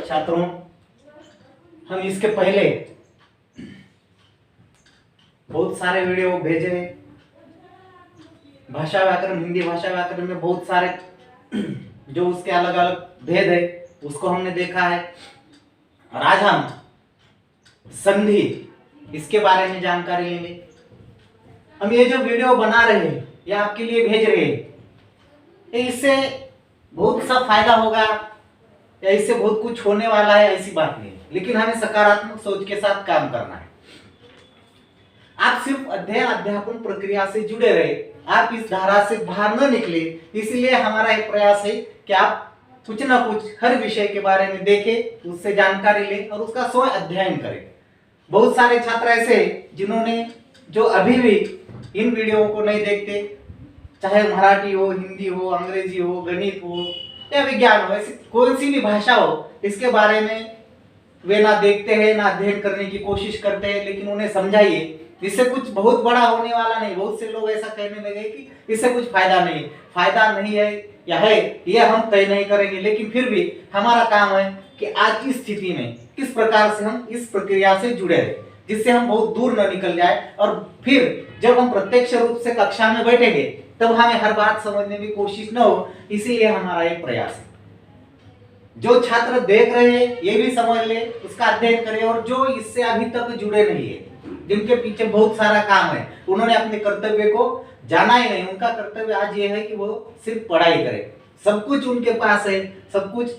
छात्रों, हम इसके पहले बहुत सारे वीडियो भेजे। भाषा व्याकरण, हिंदी भाषा व्याकरण में बहुत सारे जो उसके अलग अलग भेद है उसको हमने देखा है। और आज हम संधि इसके बारे में जानकारी लेंगे। हम ये जो वीडियो बना रहे हैं या आपके लिए भेज रहे हैं, इससे बहुत सा फायदा होगा या इससे बहुत कुछ होने वाला है ऐसी बात नहीं, लेकिन हमें सकारात्मक सोच के साथ काम करना है। आप सिर्फ अध्ययन अध्यापन प्रक्रिया से जुड़े रहे, आप इस धारा से बाहर न निकले, इसलिए हमारा एक प्रयास है कि आप कुछ ना कुछ हर विषय के बारे में देखें, उससे जानकारी लें और उसका स्वयं अध्ययन करें। बहुत सारे छात्र ऐसे जिन्होंने जो अभी भी इन वीडियो को नहीं देखते, चाहे मराठी हो, हिंदी हो, अंग्रेजी हो, गणित हो या विज्ञान हो, ऐसी कोई सी भी भाषा हो, इसके बारे में वे ना देखते हैं ना अध्ययन करने की कोशिश करते हैं। लेकिन उन्हें समझाइए, इससे कुछ बहुत बड़ा होने वाला नहीं। बहुत से लोग ऐसा कहने लगे कि इससे कुछ फायदा नहीं है या है, ये हम तय नहीं करेंगे। लेकिन फिर भी हमारा काम है कि आज की स्थिति में किस प्रकार से हम इस प्रक्रिया से जुड़े रहे, जिससे हम बहुत दूर न निकल जाए। और फिर जब हम प्रत्यक्ष रूप से कक्षा में बैठेंगे तब हमें हर बात समझने की कोशिश न हो, इसीलिए हमारा एक प्रयास है। जो छात्र देख रहे हैं ये भी समझ ले, उसका अध्ययन करें। और जो इससे अभी तक जुड़े नहीं है, जिनके पीछे बहुत सारा काम है, उन्होंने अपने कर्तव्य को जाना ही नहीं, उनका कर्तव्य आज ये है कि वो सिर्फ पढ़ाई करें। सब कुछ उनके पास है, सब कुछ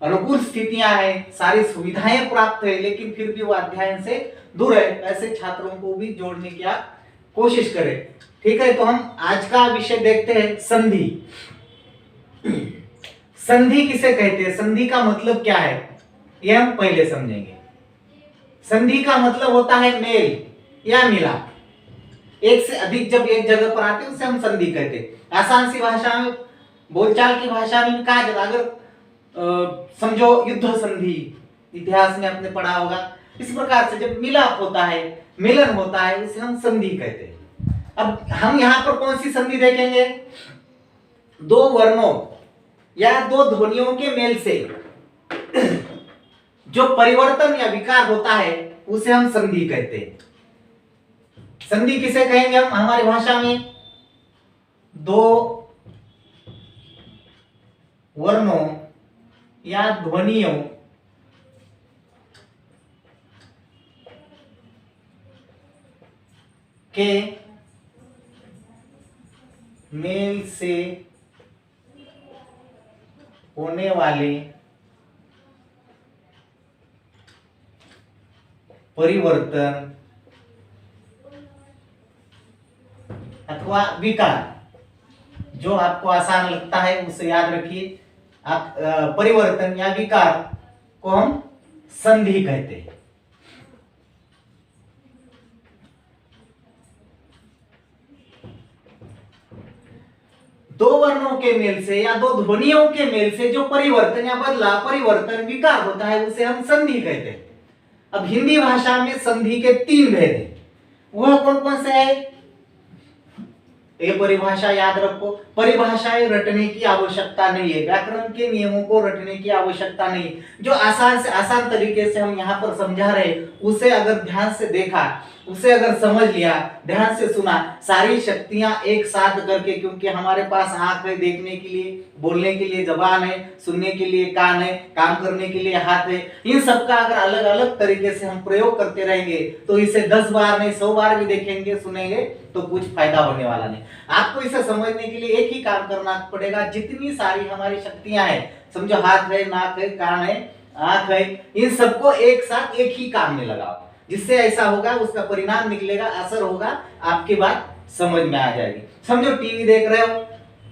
अनुकूल स्थितियां हैं, सारी सुविधाएं प्राप्त है, लेकिन फिर भी वो अध्ययन से दूर है। ऐसे छात्रों को भी जोड़ने की आप कोशिश करें। ठीक है, तो हम आज का विषय देखते हैं, संधि। संधि किसे कहते हैं, संधि का मतलब क्या है, यह हम पहले समझेंगे। संधि का मतलब होता है मेल या मिलाप। एक से अधिक जब एक जगह पर आते हैं उसे हम संधि कहते हैं। आसान सी भाषा में, बोलचाल की भाषा में कहा जाता, अगर समझो युद्ध संधि, इतिहास में आपने पढ़ा होगा, इस प्रकार से जब मिलाप होता है, मिलन होता है, उसे हम संधि कहते हैं। अब हम यहाँ पर कौन सी संधि देखेंगे, दो वर्णों या दो ध्वनियों के मेल से जो परिवर्तन या विकार होता है उसे हम संधि कहते हैं। संधि किसे कहेंगे हम हमारी भाषा में, दो वर्णों या ध्वनियों के मेल से होने वाले परिवर्तन अथवा विकार, जो आपको आसान लगता है उसे याद रखिए। आप परिवर्तन या विकार को हम संधि कहते हैं। दो वर्णों के मेल से या दो ध्वनियों के मेल से जो परिवर्तन या बदलाव, परिवर्तन, विकार होता है उसे हम संधि कहते हैं। अब हिंदी भाषा में संधि के तीन भेद हैं, वह कौन कौन से है, ये परिभाषा याद रखो। परिभाषाएं रटने की आवश्यकता नहीं है, व्याकरण के नियमों को रटने की आवश्यकता नहीं। जो आसान से आसान तरीके से हम यहाँ पर समझा रहे, उसे अगर ध्यान से देखा, उसे अगर समझ लिया, ध्यान से सुना, सारी शक्तियां एक साथ करके, क्योंकि हमारे पास आंख है देखने के लिए, बोलने के लिए जबान है, सुनने के लिए कान है, काम करने के लिए हाथ है, इन सब का अगर अलग अलग तरीके से हम प्रयोग करते रहेंगे तो इसे 10 बार नहीं 100 बार भी देखेंगे, सुनेंगे तो कुछ फायदा होने वाला नहीं। आपको इसे समझने के लिए एक ही काम करना पड़ेगा। जितनी सारी हमारी शक्तियां हैं, समझो हाथ है, नाक है, कान है, आंख है, इन सबको एक साथ एक ही काम में लगाओ, जिससे ऐसा होगा, उसका परिणाम निकलेगा, असर होगा, आपकी बात समझ में आ जाएगी। समझो टीवी देख रहे हो,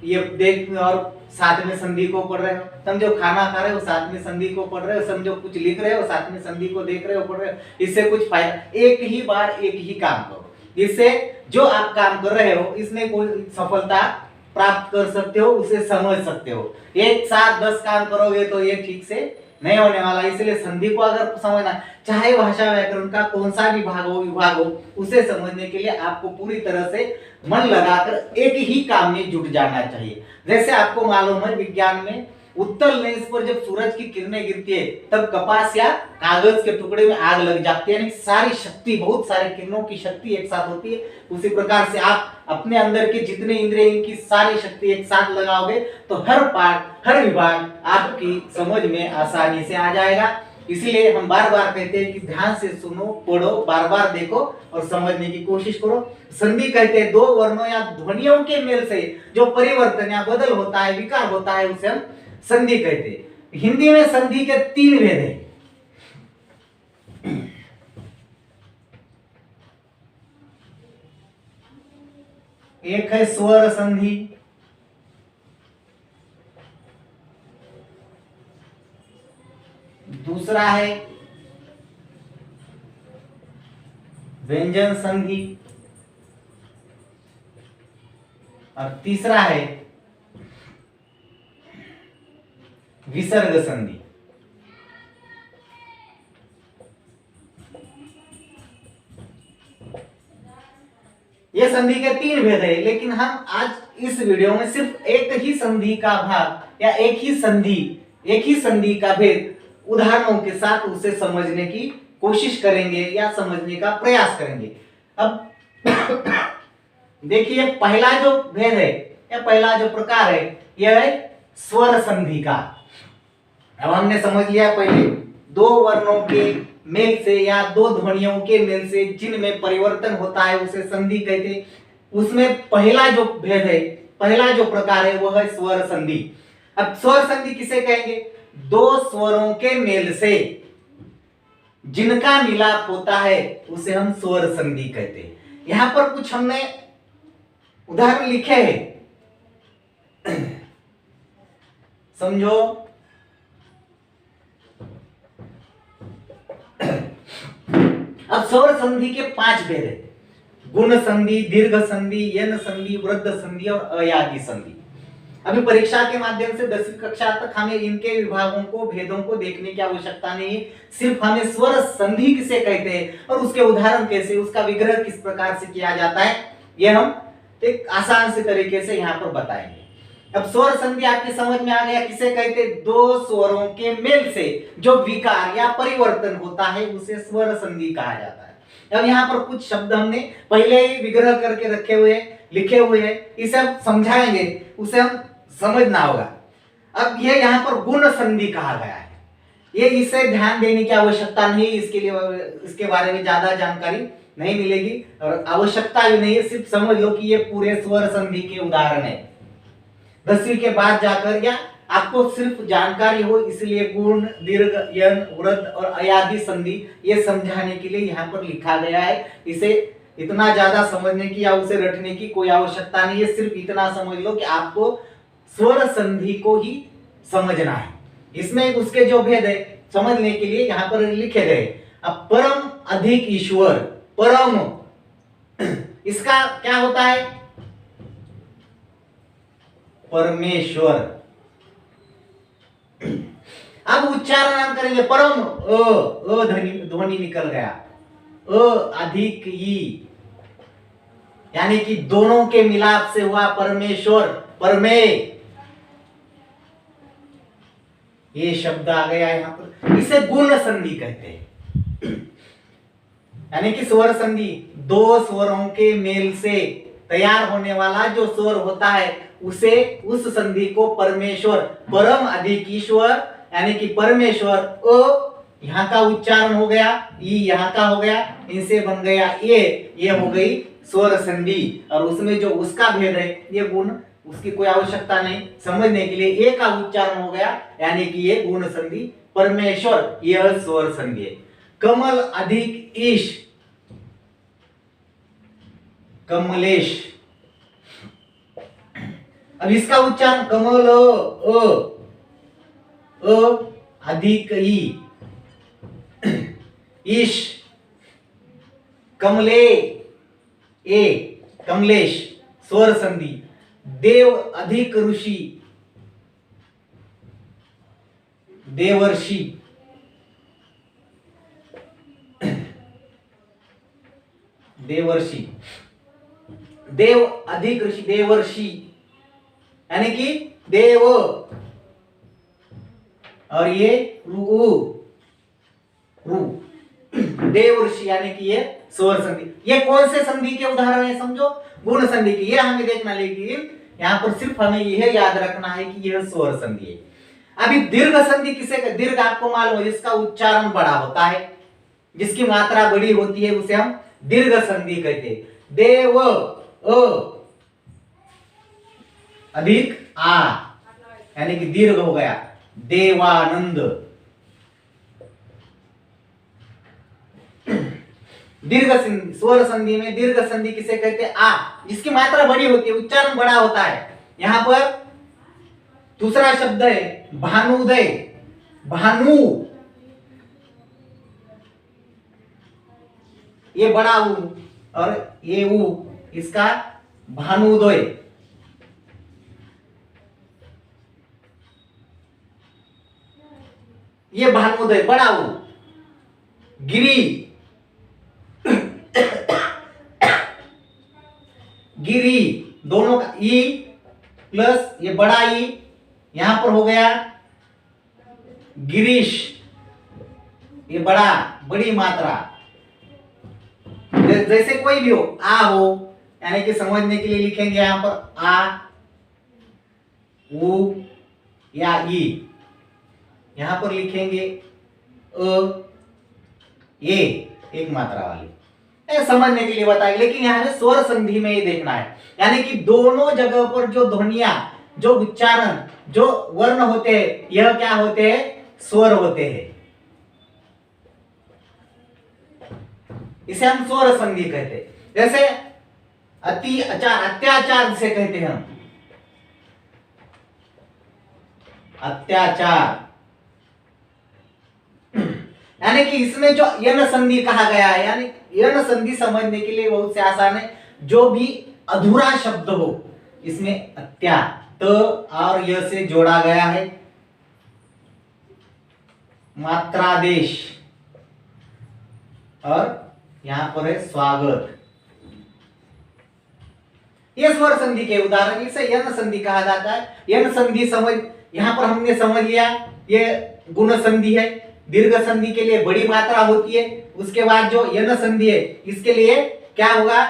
ये देख और साथ में संधि को पढ़ रहे हो, समझो खाना खा रहे हो साथ में संधि को पढ़ रहे हो, समझो कुछ लिख रहे हो साथ में संधि को देख रहे हो, पढ़ रहे हो, इससे कुछ फायदा। एक ही बार एक ही काम करो, इससे जो आप काम कर रहे हो इसमें कोई सफलता प्राप्त कर सकते हो, उसे समझ सकते हो। एक साथ 10 काम करोगे तो ये ठीक से नहीं होने वाला। इसलिए संधि को अगर समझना, चाहे भाषा व्याकरण का कौन सा भी विभाग हो, उसे समझने के लिए आपको पूरी तरह से मन लगाकर एक ही काम में जुट जाना चाहिए। जैसे आपको मालूम है विज्ञान में उत्तल लेंस पर जब सूरज की किरणें गिरती है तब कपास या कागज के टुकड़े में आग लग जाती है, यानी सारी शक्ति, बहुत सारे किरणों की शक्ति एक साथ होती है। उसी प्रकार से आप अपने अंदर के जितने इंद्रिय, इनकी सारी शक्ति एक साथ लगाओगे तो हर पार्ट, हर विभाग आपकी समझ में आसानी से आ जाएगा। इसीलिए हम बार बार कहते हैं कि ध्यान से सुनो, पढ़ो, बार बार देखो और समझने की कोशिश करो। संधि कहते हैं दो वर्णों या ध्वनियों के मेल से जो परिवर्तन या बदल होता है, विकार होता है, उसे हम संधि कहते हैं। हिंदी में संधि के 3 भेद हैं। एक है स्वर संधि, दूसरा है व्यंजन संधि और तीसरा है विसर्ग संधि। ये संधि के 3 भेद है, लेकिन हम आज इस वीडियो में सिर्फ एक ही संधि का भाग या एक ही संधि का भेद उदाहरणों के साथ उसे समझने की कोशिश करेंगे या समझने का प्रयास करेंगे। अब देखिए, पहला जो भेद है या पहला जो प्रकार है यह है स्वर संधि का। अब हमने समझ लिया पहले, दो वर्णों के मेल से या दो ध्वनियों के मेल से जिनमें परिवर्तन होता है उसे संधि कहते हैं। उसमें पहला जो भेद है, पहला जो प्रकार है वह है स्वर संधि। अब स्वर संधि किसे कहेंगे? दो स्वरों के मेल से जिनका मिलाप होता है उसे हम स्वर संधि कहते हैं। यहां पर कुछ हमने उदाहरण लिखे हैं, समझो। अब स्वर संधि के 5 भेद है: गुण संधि, दीर्घ संधि, यन संधि, वृद्ध संधि और अयादि संधि। अभी परीक्षा के माध्यम से 10वीं कक्षा तक हमें इनके विभागों को, भेदों को देखने की आवश्यकता नहीं है। सिर्फ हमें स्वर संधि किसे कहते हैं और उसके उदाहरण कैसे, उसका विग्रह किस प्रकार से किया जाता है, यह हम एक आसान से तरीके से यहाँ पर बताएंगे। अब स्वर संधि आपकी समझ में आ गया किसे कहते हैं? दो स्वरों के मेल से जो विकार या परिवर्तन होता है उसे स्वर संधि कहा जाता है। अब यहाँ पर कुछ शब्द हमने पहले ही विग्रह करके रखे हुए, लिखे हुए हैं, इसे हम समझाएंगे, उसे हम समझना होगा। अब ये यहाँ पर गुण संधि कहा गया है, ये इसे ध्यान देने की आवश्यकता नहीं, इसके लिए इसके बारे में ज्यादा जानकारी नहीं मिलेगी और आवश्यकता भी नहीं है। सिर्फ समझ लो कि ये पूरे स्वर संधि के उदाहरण है। 10वीं के बाद जाकर या आपको सिर्फ जानकारी हो इसलिए गुण, दीर्घ, यन, वृद्ध और अयादि संधि ये समझाने के लिए यहाँ पर लिखा गया है। इसे इतना ज्यादा समझने की या उसे रटने की कोई आवश्यकता नहीं है। सिर्फ इतना समझ लो कि आपको स्वर संधि को ही समझना है। इसमें उसके जो भेद है समझने के लिए यहाँ पर लिखे गए। अब परम अधिक ईश्वर, परम इसका क्या होता है? परमेश्वर। अब उच्चारण हम करेंगे, परम अ ध्वनि निकल गया, अधिक ई, यानी कि दोनों के मिलाप से हुआ परमेश्वर, परमे, ये शब्द आ गया यहाँ पर। इसे गुण संधि कहते हैं, यानी कि स्वर संधि दो स्वरों के मेल से तैयार होने वाला जो स्वर होता है उसे, उस संधि को परमेश्वर, परम अधिक ईश्वर यानी कि परमेश्वर, अ यहाँ का उच्चारण हो गया, ई यहाँ का हो गया, इनसे बन गया ये हो गई स्वर संधि। और उसमें जो उसका भेद है ये गुण, उसकी कोई आवश्यकता नहीं समझने के लिए, ए का उच्चारण हो गया यानी कि ये गुण संधि, परमेश्वर यह स्वर संधि है। कमल अधिक ईश, कमलेश। अब इसका उच्चारण कमल अ अधिक ई, ईश, कमले ए, कमलेश स्वर संधि। देव अधिक ऋषि, देवर्षि। देवर्षि, देव अधिक ऋषि, देवर्षि यानी कि देव, और ये रू रू देव ऋषि, यानी कि ये स्वर संधि। ये कौन से संधि के उदाहरण है समझो? गुण संधि की। ये हमें देखना, लेकिन यहाँ पर सिर्फ हमें यह याद रखना है कि यह स्वर संधि है। अभी दीर्घ संधि किसे? दीर्घ आपको मालूम है, जिसका उच्चारण बड़ा होता है, जिसकी मात्रा बड़ी होती है, उसे हम दीर्घ संधि कहते हैं। देव अ अधिक आ, यानी कि दीर्घ हो गया। देवानंद। दीर्घ संधि, स्वर संधि में दीर्घ संधि किसे कहते हैं? आ, जिसकी मात्रा बड़ी होती है, उच्चारण बड़ा होता है। यहां पर दूसरा शब्द है भानुदय। भानु, ये बड़ा ऊ और ये ऊ, इसका भानुदय। ये भानुदय बड़ा ऊ। गिरी, गिरी, दोनों का ई प्लस ये बड़ा ई, यहां पर हो गया गिरीश, ये बड़ा, बड़ी मात्रा। जैसे कोई भी हो, आ हो, यानी कि समझने के लिए लिखेंगे यहां पर आ, उ या ई, यहां पर लिखेंगे अ, ये एक मात्रा वाली, समझने के लिए बताएंगे। लेकिन यहाँ पे स्वर संधि में ही देखना है, यानी कि दोनों जगह पर जो ध्वनिया, जो उच्चारण, जो वर्ण होते हैं, यह क्या होते हैं? स्वर होते हैं। इसे हम स्वर संधि कहते हैं। जैसे अति आचार, अत्याचार जिसे कहते हैं हम, अत्याचार, यानी कि इसमें जो यन संधि कहा गया है, यानी यन संधि समझने के लिए बहुत से आसान है। जो भी अधूरा शब्द हो, इसमें अत्या, त और य से जोड़ा गया है, मात्रादेश, और यहां पर है स्वागत। ये स्वर संधि के उदाहरण, इसे यन संधि कहा जाता है। यन संधि समझ, यहां पर हमने समझ लिया, ये गुण संधि है। दीर्घ संधि के लिए बड़ी मात्रा होती है। उसके बाद जो यन संधि है, इसके लिए क्या होगा?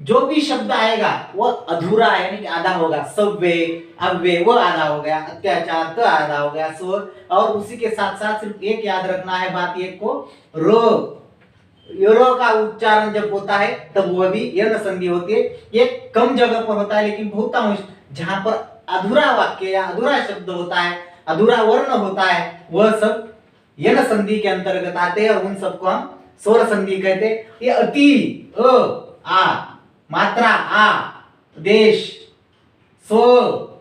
जो भी शब्द आएगा वो अधूरा है, यानी कि आधा होगा। सव्य, अव्यय, वो आधा हो गया। अत्याचार, तो आधा हो गया स्वर। और उसी के साथ साथ सिर्फ एक याद रखना है बात, एक को रो, रो का उच्चारण जब होता है तब वह भी यन संधि होती है। ये कम जगह पर होता है, लेकिन बहुतांश जहां पर अधूरा वाक्य या अधूरा शब्द होता है, अधूरा वर्ण होता है, वह सब यन संधि के अंतर्गत आते हैं, और उन सबको हम स्वर संधि कहते हैं। ये अति, अ, आ, मात्रा आ, देश, स्व,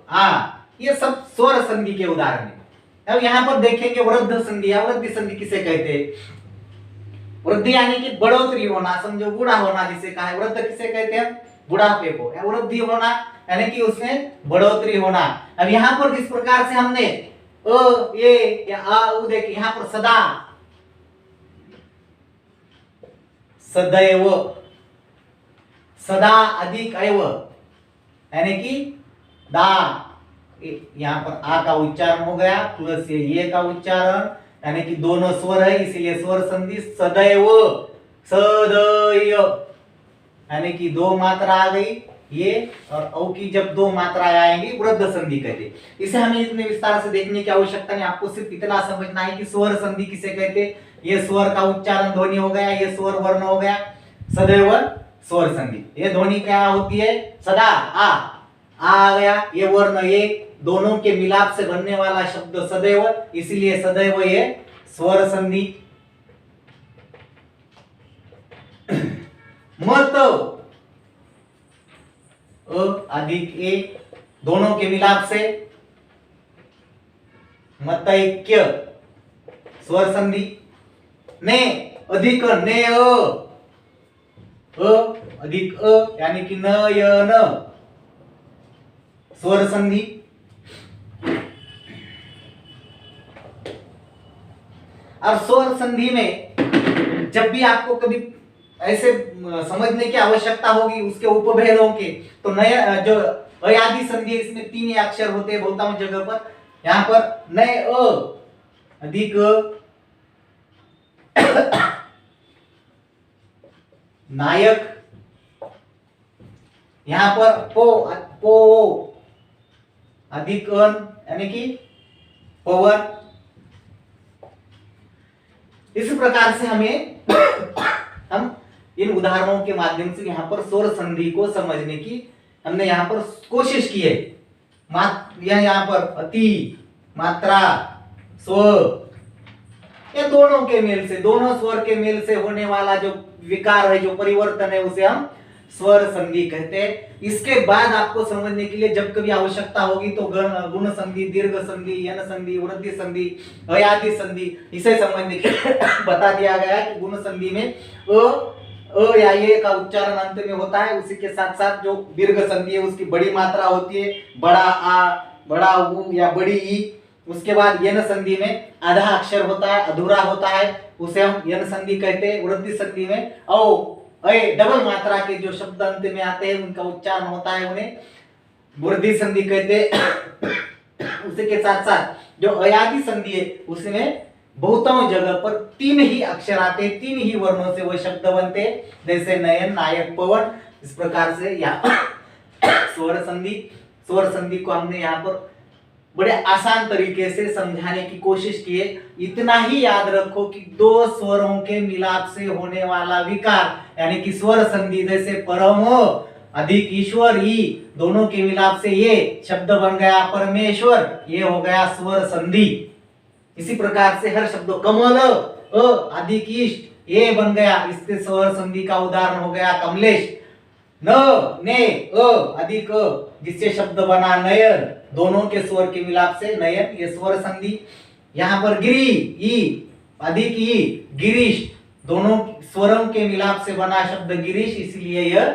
आ, ये सब स्वर संधि के उदाहरण है। अब यहां पर देखेंगे वृद्ध संधि या वृद्धि संधि किसे कहते हैं? वृद्धि यानी कि बढ़ोतरी होना, समझो बूढ़ा होना जिसे कहा है। वृद्ध किसे कहते हैं? बुढ़ापे को। या वृद्धि होना यानी कि उसमें बढ़ोतरी होना। अब यहां पर जिस प्रकार से हमने अ, ये या आ, उ देखिए, यहां पर सदा, सदैव, सदा अधिक एव, यानी कि दा, यहां पर आ का उच्चारण हो गया, प्लस ये का उच्चारण, यानी कि दोनों स्वर है, इसलिए स्वर संधि सदैव, सदैव, यानी कि दो मात्रा आ गई ये, और औ की जब दो मात्राएं आएंगी वृद्ध संधि कहते। इसे हमें इतने विस्तार से देखने की आवश्यकता नहीं, आपको सिर्फ इतना समझना है कि स्वर संधि किसे कहते। ये स्वर का उच्चारण ध्वनि हो गया, ये स्वर वर्ण हो गया, सदैव स्वर संधि। ये ध्वनि क्या होती है? सदा, आ गया, ये वर्ण, ये दोनों के मिलाप से बनने वाला शब्द सदैव, इसलिए सदैव ये स्वर संधि। मत, अ अधिक ए, दोनों के मिलाप से मतैक्य, स्वर संधि। ने, अधिक ने, अ अधिक अ, यानी कि नयन, स्वर संधि। और स्वर संधि में जब भी आपको कभी ऐसे समझने की आवश्यकता होगी उसके उपभेदों के, तो नया जो अयादि संधि, इसमें तीन अक्षर होते हैं बहुतांश जगह पर। यहाँ पर नए अ, अधिक नायक, यहां पर पो अधिक अन यानी कि पवन। इस प्रकार से हम इन उदाहरणों के माध्यम से यहाँ पर स्वर संधि को समझने की हमने यहाँ पर कोशिश की है। यहाँ पर अति, मात्रा, स्वर, ये दोनों के मेल से, दोनों स्वर के मेल से होने वाला जो विकार है, जो परिवर्तन है, उसे हम स्वर संधि कहते हैं। इसके बाद आपको समझने के लिए जब कभी आवश्यकता होगी तो गुण संधि, दीर्घ संधि, यन संधि, वृद्धि संधि, अयादि संधि, इसे समझने के लिए बता दिया गया है कि गुण संधि में अ या ये का उच्चारण अंत में होता है। उसी के साथ साथ जो दीर्घ संधि है उसकी बड़ी मात्रा होती है, बड़ा आ, बड़ा उ या बड़ी ई। उसके बाद यन संधि में आधा अक्षर होता है, अधूरा होता है, उसे हम यन संधि कहते हैं। वृद्धि संधि में डबल मात्रा के जो शब्द अंत में आते हैं उनका उच्चारण होता है, उन्हें वृद्धि संधि कहते हैं। उसी के साथ साथ जो अयादि संधि है उसमें बहुतों जगह पर 3 ही अक्षर आते हैं, 3 ही वर्णों से वो शब्द बनते हैं, जैसे नयन, नायक, पवन। इस प्रकार से यहाँ स्वर संधि को हमने यहाँ पर बड़े आसान तरीके से समझाने की कोशिश की है। इतना ही याद रखो कि 2 स्वरों के मिलाप से होने वाला विकार यानी कि स्वर संधि, जैसे परम अधिक ईश्वर ई, दोनों के मिलाप से ये शब्द बन गया परमेश्वर, ये हो गया स्वर संधि। इसी प्रकार से हर शब्द कमल अधिक इष्ट, ये बन गया, इससे स्वर संधि का उदाहरण हो गया कमलेश। न ने अधिक जिससे शब्द बना नयन, दोनों के स्वर के मिलाप से नयन, ये स्वर संधि। यहाँ पर गिरी ई अधिक ई, गिरीश, दोनों स्वरों के मिलाप से बना शब्द गिरीश, इसलिए यह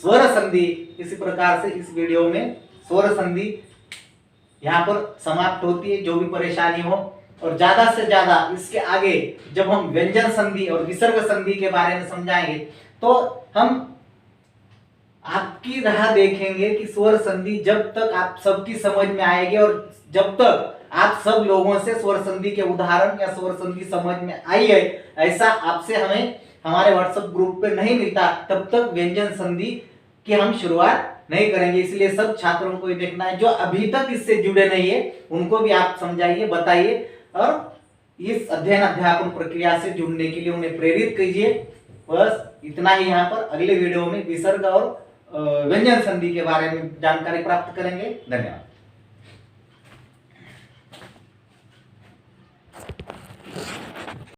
स्वर संधि। इसी प्रकार से इस वीडियो में स्वर संधि यहाँ पर समाप्त होती है। जो भी परेशानी हो, और ज्यादा से ज्यादा इसके आगे जब हम व्यंजन संधि और विसर्ग संधि के बारे में समझाएंगे तो हम आपकी राह देखेंगे कि स्वर संधि जब तक आप सबकी समझ में आएगी और जब तक आप सब लोगों से स्वर संधि के उदाहरण या स्वर संधि समझ में आई है, ऐसा आपसे हमें हमारे व्हाट्सएप ग्रुप पे नहीं मिलता, तब तक व्यंजन संधि की हम शुरुआत नहीं करेंगे। इसलिए सब छात्रों को ये देखना है, जो अभी तक इससे जुड़े नहीं है उनको भी आप समझाइए, बताइए और इस अध्ययन अध्यापन प्रक्रिया से जुड़ने के लिए उन्हें प्रेरित कीजिए। बस इतना ही। यहाँ पर अगले वीडियो में विसर्ग और व्यंजन संधि के बारे में जानकारी प्राप्त करेंगे। धन्यवाद।